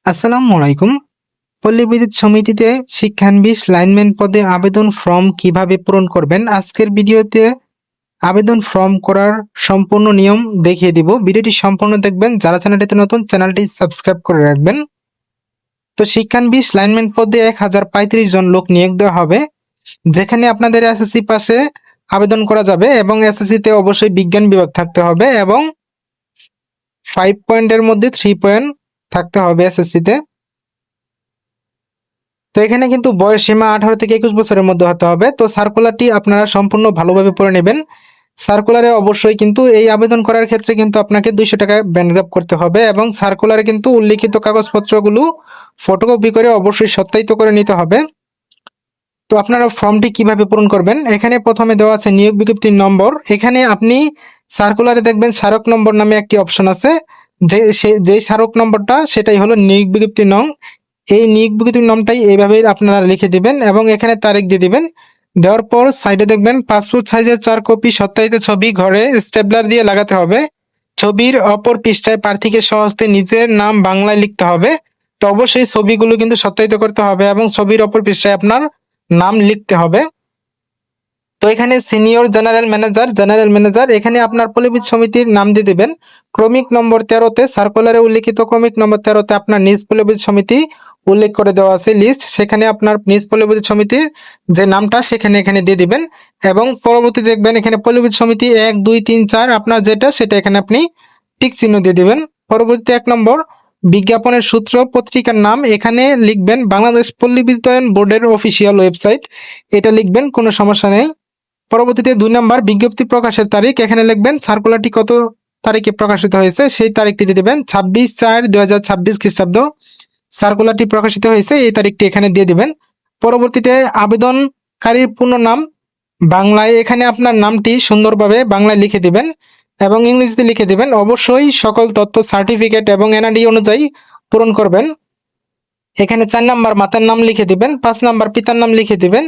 আসসালামু আলাইকুম। পল্লী বিদ্যুৎ সমিতিতে শিক্ষানবিশ লাইনম্যান পদে আবেদন ফর্ম কিভাবে পূরণ করবেন, আজকের ভিডিওতে আবেদন ফর্ম করার সম্পূর্ণ নিয়ম দেখিয়ে দিব। ভিডিওটি সম্পূর্ণ দেখবেন। যারা চ্যানেলটিতে নতুন, চ্যানেলটি সাবস্ক্রাইব করে রাখবেন। তো শিক্ষানবিশ লাইনম্যান পদে 1035 জন লোক নিয়োগ দেওয়া হবে, যেখানে আপনাদের এসএসসি পাশে আবেদন করা যাবে এবং এসএসসিতে অবশ্যই বিজ্ঞান বিভাগ থাকতে হবে এবং 5 পয়েন্টের মধ্যে 3 পয়েন্ট থাকতে হবে এসএসসিতে। তো এখানে কিন্তু বয়স সীমা 18 থেকে 21 বছরের মধ্যে হতে হবে। তো সার্কুলারটি আপনারা সম্পূর্ণ ভালোভাবে পড়ে নেবেন। সার্কুলারে অবশ্যই কিন্তু এই আবেদন করার ক্ষেত্রে কিন্তু আপনাকে 200 টাকা ব্যানগ্রাফ করতে হবে এবং সার্কুলারে কিন্তু উল্লিখিত কাগজপত্রগুলো ফটোকপি করে অবশ্যই সত্যায়িত করে নিতে হবে। তো আপনারা ফর্মটি কিভাবে পূরণ করবেন, এখানে প্রথমে দেওয়া আছে নিয়োগ বিজ্ঞপ্তির নম্বর। এখানে আপনি সার্কুলারে দেখবেন স্মারক নম্বর নামে একটি অপশন আছে, যে স্মারক নম্বরটা সেটাই হলো নিয়োগ বিজ্ঞপ্তির নং। এই নিয়োগ বিজ্ঞপ্তির নামটাই এইভাবে আপনারা লিখে দিবেন এবং এখানে তারিখ দিয়ে দিবেন। দেওয়ার পর সাইডে দেখবেন পাসপোর্ট সাইজের 4 কপি সত্যায়িত ছবি ঘরে স্টেপলার দিয়ে লাগাতে হবে। ছবির অপর পৃষ্ঠায় প্রার্থীকে স্বহস্তে নিজের নাম বাংলায় লিখতে হবে। তো অবশ্যই ছবিগুলো কিন্তু সত্যায়িত করতে হবে এবং ছবির অপর পৃষ্ঠায় আপনার নাম লিখতে হবে। তো এখানে সিনিয়র জেনারেল ম্যানেজার এখানে আপনার পল্লীবিদ্যুৎ সমিতির নাম দিয়ে দিবেন। ক্রমিক নম্বর 13তে সার্কুলারে উল্লিখিত ক্রমিক নম্বর 13তে আপনার নিজ পল্লীবিদ্যুৎ সমিতি উল্লেখ করে দেওয়া আছে লিস্ট, সেখানে আপনার নিজ পল্লীবিদ্যুৎ সমিতির যে নামটা সেখানে এখানে দিয়ে দিবেন এবং পরবর্তী দেখবেন এখানে পল্লীবিদ্যুৎ সমিতি 1 2 3 4 আপনার যেটা সেটা এখানে আপনি টিক চিহ্ন দিয়ে দিবেন। পরবর্তী 1 নম্বর বিজ্ঞাপনের সূত্র পত্রিকার নাম এখানে লিখবেন বাংলাদেশ পল্লী বিদ্যুতায়ন বোর্ডের অফিসিয়াল ওয়েবসাইট, এটা লিখবেন, কোনো সমস্যা নেই। পরবর্তীতে 2 নম্বর বিজ্ঞপ্তি প্রকাশের তারিখ, এখানে লিখবেন সার্কুলারটি কত তারিখে প্রকাশিত হয়েছে সেই তারিখটি দিয়ে দিবেন। 26/4/2026 খ্রিস্টাব্দ সার্কুলারটি প্রকাশিত হয়েছে, এই তারিখটি এখানে দিয়ে দিবেন। পরবর্তীতে আবেদনকারীর পূর্ণ নাম বাংলায় এখানে আপনার নামটি সুন্দরভাবে বাংলায় লিখে দিবেন এবং ইংরেজিতে লিখে দিবেন। অবশ্যই সকল তথ্য সার্টিফিকেট এবং এনআইডি অনুযায়ী পূরণ করবেন। এখানে 4 নম্বর মাতার নাম লিখে দিবেন, 5 নম্বর পিতার নাম লিখে দিবেন,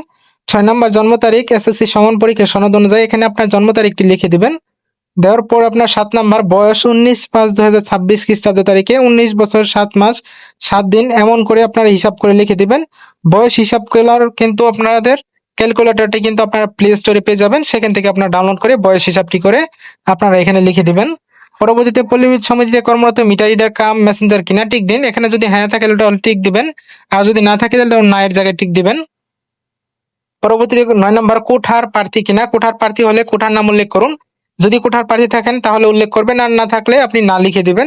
6 নম্বর জন্ম তারিখ এসএসসি সমান পরীক্ষা সনদ অনুযায়ী এখানে আপনার জন্ম তারিখটি লিখে দিবেন। দেওয়ার পর আপনার 7 নম্বর বয়স 19/5/2026 খ্রিস্টাব্দ তারিখে 19 বছর 7 মাস 7 দিন এমন করে আপনারা হিসাব করে লিখে দিবেন। বয়স হিসাব করার কিন্তু আপনাদের ক্যালকুলেটরটি কিন্তু আপনারা প্লে স্টোরে পেয়ে যাবেন, সেখান থেকে আপনারা ডাউনলোড করে বয়স হিসাবটি করে আপনারা এখানে লিখে দিবেন। পরবর্তীতে পল্লীবিদ্যুৎ সমিতিতে কর্মরত মিটার রিডার কাম মেসেঞ্জার কিনা টিক দিন, এখানে যদি হ্যাঁ থাকে তাহলে টিক দিবেন আর যদি না থাকে তাহলে না এর জায়গায় টিক দিবেন। পরবর্তীতে 9 নম্বর কোঠার প্রার্থী কিনা, কোঠার প্রার্থী হলে কোঠার নাম উল্লেখ করুন, যদি কোঠার প্রার্থী থাকেন তাহলে উল্লেখ করবেন আর না থাকলে আপনি না লিখে দিবেন।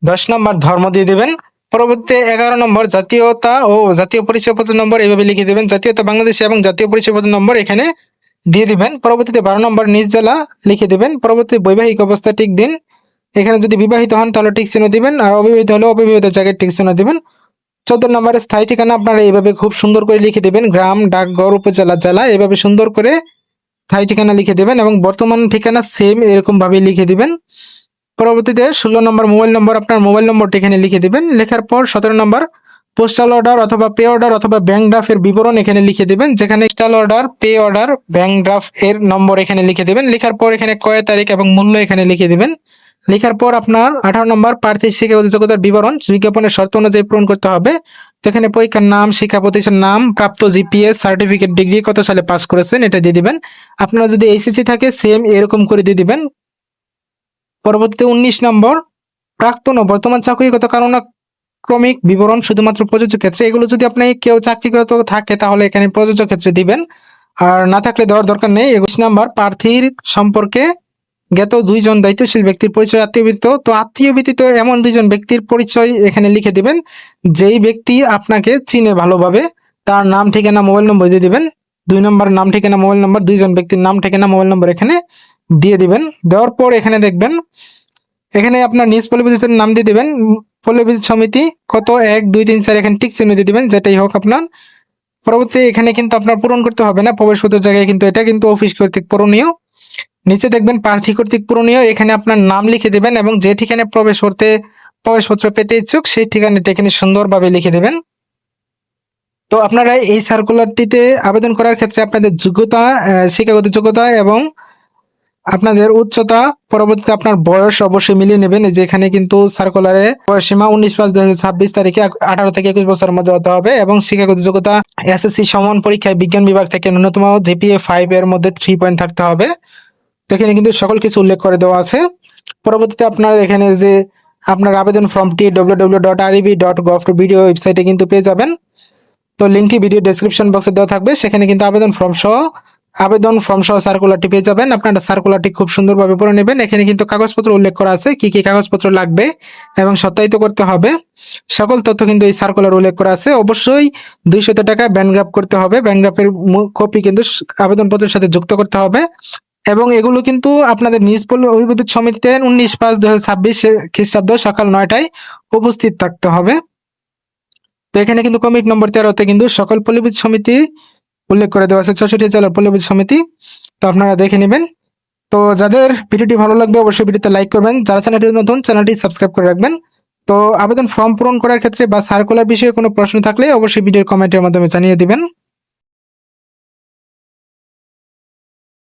10 নম্বর ধর্ম দিয়ে দিবেন। পরবর্তীতে 11 নম্বর জাতীয়তা ও জাতীয় পরিচয়পত্র নম্বর এইভাবে লিখে দিবেন, জাতীয়তা বাংলাদেশ এবং জাতীয় পরিচয়পত্র নম্বর এখানে দিয়ে দিবেন। পরবর্তীতে 12 নম্বর নিজ জেলা লিখে দিবেন। পরবর্তী বৈবাহিক অবস্থা টিক দিন, এখানে যদি বিবাহিত হন তাহলে টিক চিহ্ন দিবেন আর অবিবাহিত হলে অবিবাহিত জায়গায় টিক চিহ্ন দিবেন। 14 নম্বরে স্থায়ী ঠিকানা আপনারা এইভাবে খুব সুন্দর করে লিখে দিবেন, গ্রাম, ডাকঘর, উপজেলা, জেলা এইভাবে সুন্দর করে স্থায়ী ঠিকানা লিখে দিবেন এবং বর্তমান ঠিকানা সেম এরকম ভাবে লিখে দিবেন। পরবর্তীতে 16 নম্বর মোবাইল নম্বর, আপনার মোবাইল নম্বরটি এখানে লিখে দিবেন। লেখার পর 17 নম্বর পোস্টাল অর্ডার অথবা পে অর্ডার অথবা ব্যাংক ড্রাফটের বিবরণ এখানে লিখে দিবেন, যেখানে postal order, pay order, bank draft এর নম্বর এখানে লিখে দিবেন। লেখার পর এখানে ক্রয় তারিখ এবং মূল্য এখানে লিখে দিবেন। লেখার পর আপনার 18 নম্বর প্রার্থীর শিক্ষাগত যোগ্যতার বিবরণ বিজ্ঞাপনের শর্ত অনুযায়ী পূরণ করতে হবে। তো এখানে পরীক্ষার নাম, শিক্ষা প্রতিষ্ঠান নাম, প্রাপ্ত জিপিএস, সার্টিফিকেট, ডিগ্রি কত সালে পাস করেছেন এটা দিয়ে দিবেন। আপনারা যদি এইচএসসি থাকে সেম এরকম করে দিয়ে দিবেন। পরবর্তীতে 19 নম্বর প্রাক্তন ও বর্তমান চাকরিগত কারণ ক্রমিক বিবরণ শুধুমাত্র প্রযোজ্য ক্ষেত্রে, এগুলো যদি আপনি কেউ চাকরিগত থাকে তাহলে এখানে প্রযোজ্য ক্ষেত্রে দিবেন আর না থাকলে দেওয়ার দরকার নেই। 21 নম্বর প্রার্থীর সম্পর্কে জ্ঞাত 2 জন দায়িত্বশীল ব্যক্তির পরিচয় আত্মীয় ব্যতীত, তো আত্মীয় ব্যতীত এমন 2 জন ব্যক্তির পরিচয় এখানে লিখে দিবেন, যেই ব্যক্তি আপনাকে চিনে ভালোভাবে তার নাম, ঠিকানা, মোবাইল নম্বর দিয়ে দিবেন। 2 নম্বর নাম, ঠিকানা, মোবাইল নম্বর, 2 জন ব্যক্তির নাম, ঠিকানা, মোবাইল নম্বর এখানে দিয়ে দিবেন। দেওয়ার পর এখানে দেখবেন এখানে আপনার নিজ পল্লী বিদ্যুতের নাম দিয়ে দিবেন, পল্লী বিদ্যুৎ সমিতি কত 1 2 3 4 এখানে টিক চিহ্ন দিয়ে দিবেন, যেটাই হোক আপনার। পরবর্তী এখানে কিন্তু আপনার পূরণ করতে হবে না, প্রবেশপত্রের জায়গায় কিন্তু এটা কিন্তু অফিস কর্তৃক পূরণীয়। নিচে দেখবেন প্রার্থী কর্তৃক পূরণীয়, এখানে আপনার নাম লিখে দিবেন এবং যে ঠিকানায় প্রবেশপত্র পেতে ইচ্ছুক সেই ঠিকানাটা এখানে সুন্দরভাবে লিখে দেবেন। তো আপনারা এই সার্কুলারটিতে আবেদন করার ক্ষেত্রে আপনাদের যোগ্যতা, শিক্ষাগত যোগ্যতা এবং আপনাদের উচ্চতা, পরবর্তীতে আপনার বয়স অবশ্যই মিলিয়ে নেবেন। এই যে এখানে কিন্তু সার্কুলারে বয়স সীমা 19/5/2026 তারিখে 18 থেকে 21 বছরের মধ্যে হতে হবে এবং শিক্ষাগত যোগ্যতা এসএসসি সমান পরীক্ষায় বিজ্ঞান বিভাগ থেকে ন্যূনতম জিপিএ 5 এর মধ্যে 3 পয়েন্ট থাকতে হবে। তো এখানে কিন্তু সকল কিছু উল্লেখ করে দেওয়া আছে। পরবর্তীতে আপনার এখানে যে আপনার আবেদন ফর্মটি www.reb.gov.bd ওয়েবসাইটে কিন্তু পেয়ে যাবেন। তো লিঙ্কটি ভিডিও ডেসক্রিপশন বক্সে দেওয়া থাকবে, সেখানে কিন্তু আবেদন ফর্ম সহ সার্কুলারটি পেয়ে যাবেন। আপনারা সার্কুলারটি খুব সুন্দরভাবে পড়ে নেবেন। এখানে কিন্তু কাগজপত্র উল্লেখ করা আছে, কি কি কাগজপত্র লাগবে এবং সত্যায়িত করতে হবে, সকল তথ্য কিন্তু এই সার্কুলার উল্লেখ করা আছে। অবশ্যই 200 টাকা ব্যাংক ড্রাফট করতে হবে। ব্যাংক ড্রাফটের কপি কিন্তু আবেদনপত্রের সাথে যুক্ত করতে হবে এবং এগুলো কিন্তু আপনাদের নিজ পল্লী অভিযোগ সমিতিতে 19/5/2026 খ্রিস্টাব্দ সকাল 9টায় উপস্থিত থাকতে হবে। তো এখানে কিন্তু কমিটি নম্বর 13তে কিন্তু সকল পল্লীবিদ্যুৎ সমিতি উল্লেখ করে দেওয়া আছে, 64 জেলার পল্লীবিদ্যুৎ সমিতি। তো আপনারা দেখে নেবেন। তো যাদের ভিডিওটি ভালো লাগবে অবশ্যই ভিডিওতে লাইক করবেন, যারা চ্যানেলটি নতুন চ্যানেলটি সাবস্ক্রাইব করে রাখবেন। তো আবেদন ফর্ম পূরণ করার ক্ষেত্রে বা সার্কুলার বিষয়ে কোনো প্রশ্ন থাকলে অবশ্যই ভিডিওর কমেন্টের মাধ্যমে জানিয়ে দিবেন।